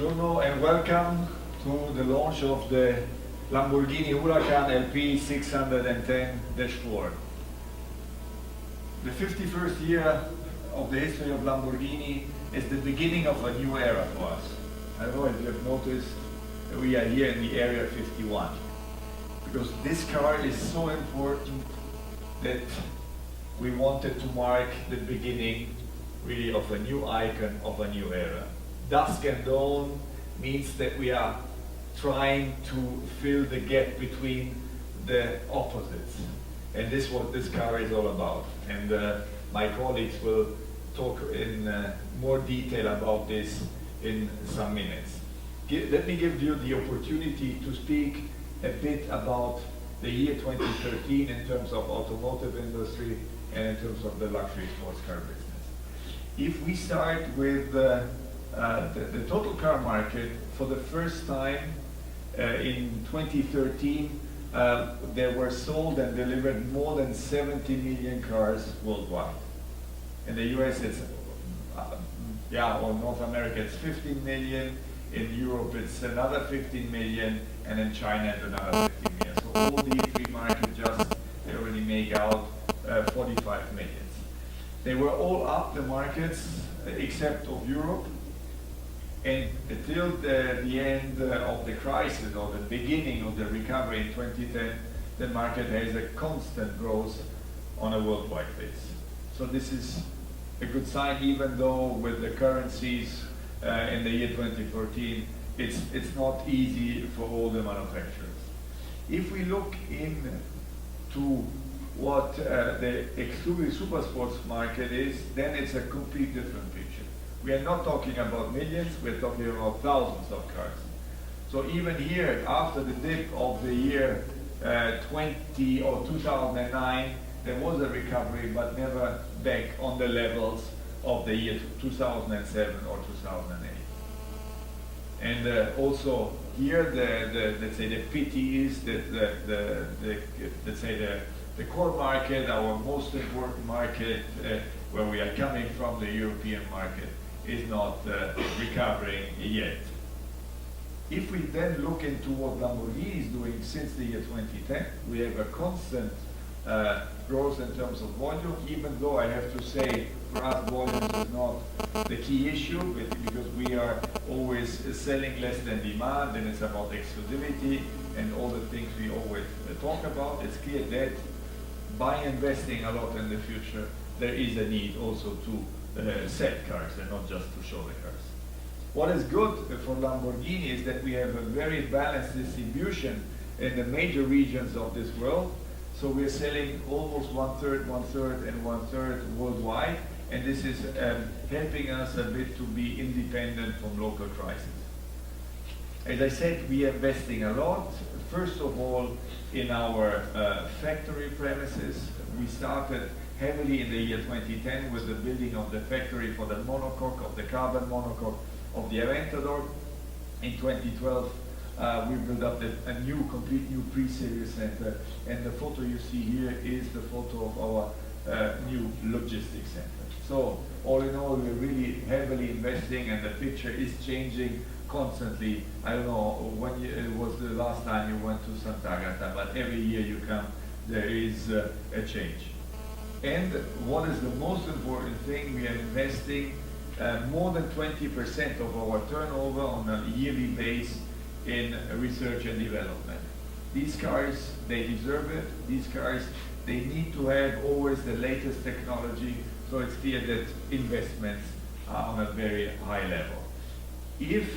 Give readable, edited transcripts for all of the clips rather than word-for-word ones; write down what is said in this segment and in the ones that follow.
Buongiorno and welcome to the launch of the Lamborghini Huracán LP 610-4. The 51st year of the history of Lamborghini is the beginning of a new era for us. I don't know if you have noticed, we are here in the area 51, because this car is so important that we wanted to mark the beginning really of a new icon of a new era. Dusk and dawn means that we are trying to fill the gap between the opposites. And this is what this car is all about. And my colleagues will talk in more detail about this in some minutes. Let me give you the opportunity to speak a bit about the year 2013 in terms of automotive industry and in terms of the luxury sports car business. If we start with the total car market, for the first time in 2013, there were sold and delivered more than 70 million cars worldwide. In the US, it's, or North America, it's 15 million. In Europe, it's another 15 million, and in China, it's another 15 million. So all these three markets they already make out 45 million. They were all up, the markets, except of Europe. And until the end of the crisis, or the beginning of the recovery in 2010, the market has a constant growth on a worldwide basis. So this is a good sign, even though with the currencies in the year 2014, it's not easy for all the manufacturers. If we look into what the exclusive supersports market is, then it's a complete different picture. We are not talking about millions, we're talking about thousands of cars. So even here, after the dip of the year 2009, there was a recovery, but never back on the levels of the year 2007 or 2008. And also here, let's say the pity is that the core market, our most important market, where we are coming from, the European market, is not recovering yet. If we then look into what Lamborghini is doing since the year 2010, we have a constant growth in terms of volume, even though I have to say, for us, volume is not the key issue, because we are always selling less than demand, and it's about exclusivity and all the things we always talk about. It's clear that by investing a lot in the future, there is a need also to sell cars and not just to show the cars. What is good for Lamborghini is that we have a very balanced distribution in the major regions of this world. So we're selling almost one-third, and one-third worldwide. And this is helping us a bit to be independent from local crises. As I said, we are investing a lot. First of all, in our factory premises. We started heavily in the year 2010 with the building of the factory for the monocoque, of the carbon monocoque of the Aventador. In 2012, we built up a complete new pre-series center, and the photo you see here is the photo of our new logistics center. So all in all, we're really heavily investing, and the picture is changing constantly. I don't know when it was the last time you went to Sant'Agata, but every year you come, there is a change. And what is the most important thing, we are investing more than 20% of our turnover on a yearly base in research and development. These cars, they deserve it. These cars, they need to have always the latest technology, so it's clear that investments are on a very high level. If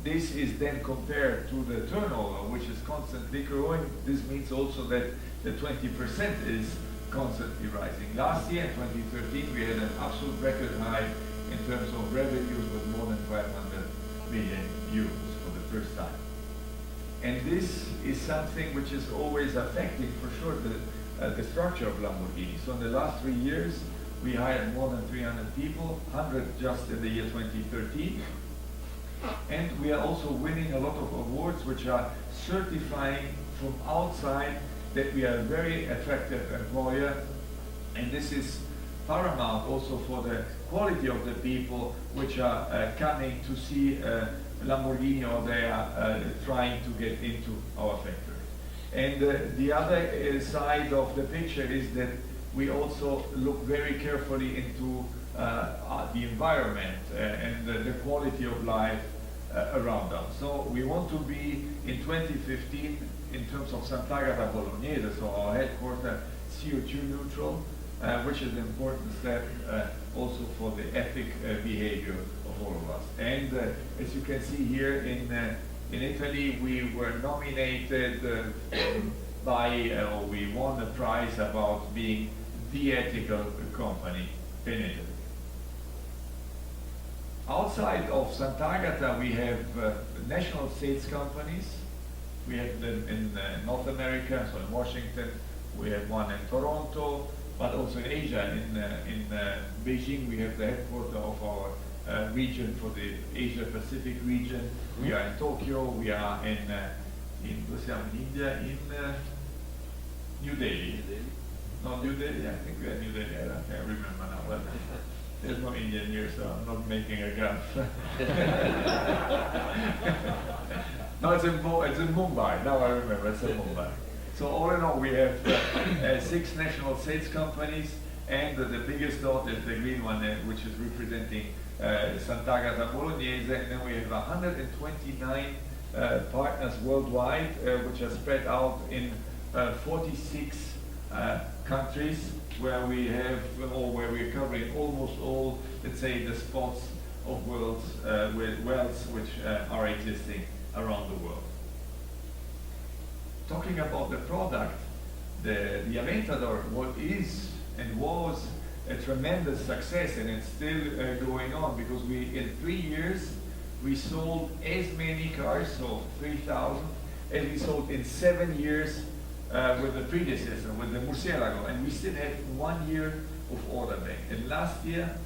this is then compared to the turnover, which is constantly growing, this means also that the 20% is constantly rising. Last year, in 2013, we had an absolute record high in terms of revenues with more than 500 million euros for the first time. And this is something which is always affecting, for sure, the structure of Lamborghini. So in the last 3 years, we hired more than 300 people, 100 just in the year 2013. And we are also winning a lot of awards which are certifying from outside that we are a very attractive employer, and this is paramount also for the quality of the people which are coming to see Lamborghini or they are trying to get into our factory. And the other side of the picture is that we also look very carefully into the environment and the quality of life around us. So we want to be in 2015 in terms of Sant'Agata Bolognese, so our headquarters, CO2 neutral, which is an important step also for the ethic behavior of all of us. And as you can see here in Italy, we were nominated or we won a prize about being the ethical company in Italy. Outside of Sant'Agata, we have national sales companies. We have them in North America, so in Washington. We have one in Toronto, but also in Asia. In Beijing, we have the headquarters of our region for the Asia-Pacific region. We are in Tokyo. We are in India, in New Delhi. No, New Delhi. I think we are New Delhi. I can't remember now. But there's no Indian here, so I'm not making a gaffe. No, it's in Mumbai. Now I remember, it's in Mumbai. So all in all, we have 6 national sales companies, and the biggest dot is the green one, which is representing Sant'Agata Bolognese, and then we have 129 partners worldwide, which are spread out in 46 countries, where we have, or where we're covering almost all, let's say, the spots of wells which are existing around the world. Talking about the product, the Aventador, what is and was a tremendous success, and it's still going on, because in 3 years we sold as many cars, so 3,000, as we sold in 7 years with the predecessor, with the Murcielago, and we still have 1 year of order bank. And last year,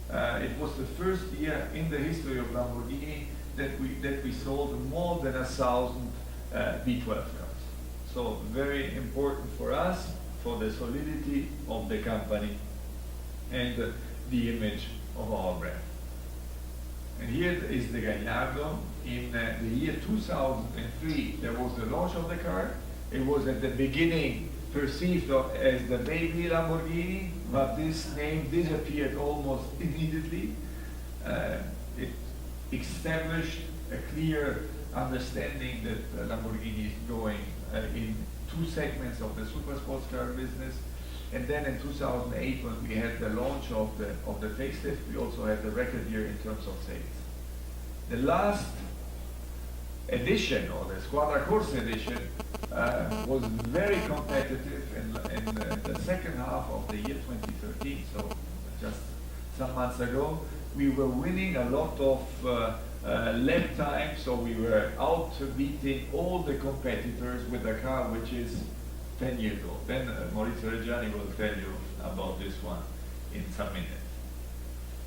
it was the first year in the history of Lamborghini that we sold more than 1,000 V12 cars. So very important for us, for the solidity of the company and the image of our brand. And here is the Gallardo. In the year 2003, there was the launch of the car. It was at the beginning perceived as the baby Lamborghini, but this name disappeared almost immediately. It established a clear understanding that Lamborghini is going in 2 segments of the super sports car business. And then in 2008, when we had the launch of the facelift, we also had the record year in terms of sales. The last edition, or the Squadra Corsa edition, was very competitive in the second half of the year 2013, so just some months ago. We were winning a lot of lap time, so we were out beating all the competitors with a car which is 10 years old. Then Maurizio Reggiani will tell you about this one in some minutes.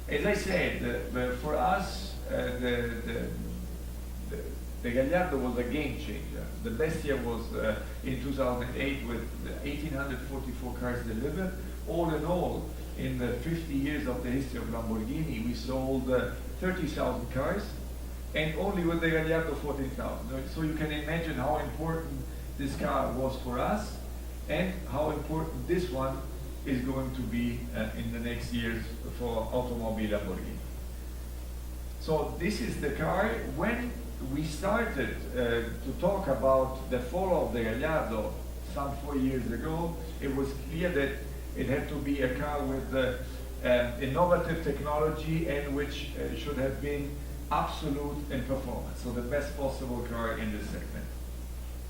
As I said, for us, the Gallardo was a game changer. The best year was in 2008 with 1,844 cars delivered. All in all, in the 50 years of the history of Lamborghini, we sold 30,000 cars, and only with the Gallardo 14,000. So you can imagine how important this car was for us, and how important this one is going to be in the next years for Automobile Lamborghini. So this is the car. When we started to talk about the fall of the Gallardo some 4 years ago, it was clear that it had to be a car with innovative technology, and which should have been absolute in performance, so the best possible car in this segment.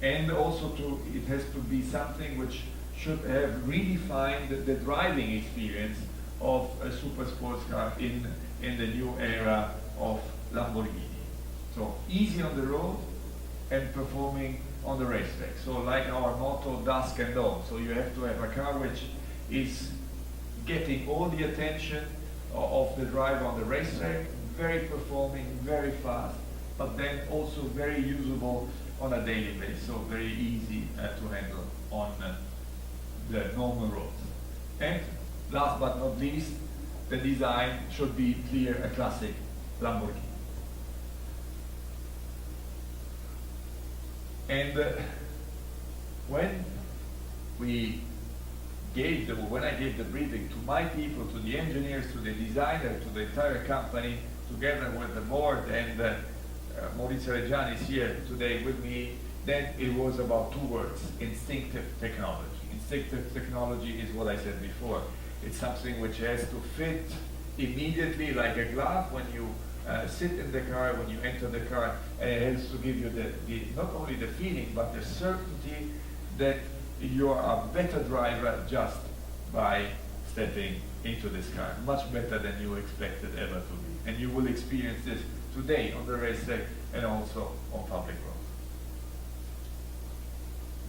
And also it has to be something which should have redefined the driving experience of a super sports car in the new era of Lamborghini. So easy on the road and performing on the racetrack. So like our motto, dusk and dawn. So you have to have a car which is getting all the attention of the driver on the racetrack, very performing, very fast, but then also very usable on a daily basis, so very easy to handle on the normal roads. And last but not least, the design should be clear, a classic Lamborghini. And when I gave the briefing to my people, to the engineers, to the designer, to the entire company, together with the board, and Maurizio Reggiani is here today with me, then it was about two words: instinctive technology. Instinctive technology is what I said before. It's something which has to fit immediately like a glove when you sit in the car, when you enter the car, and it has to give you not only the feeling, but the certainty that you are a better driver just by stepping into this car, much better than you expected ever to be. And you will experience this today on the racetrack and also on public roads.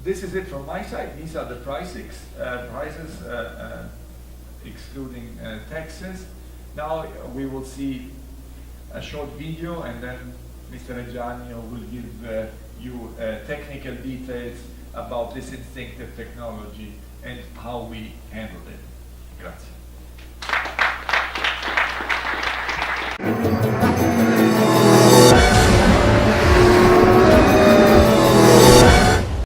This is it from my side. These are the prices excluding taxes. Now we will see a short video, and then Mr. Reggiani will give you technical details about this instinctive technology and how we handled it. Grazie.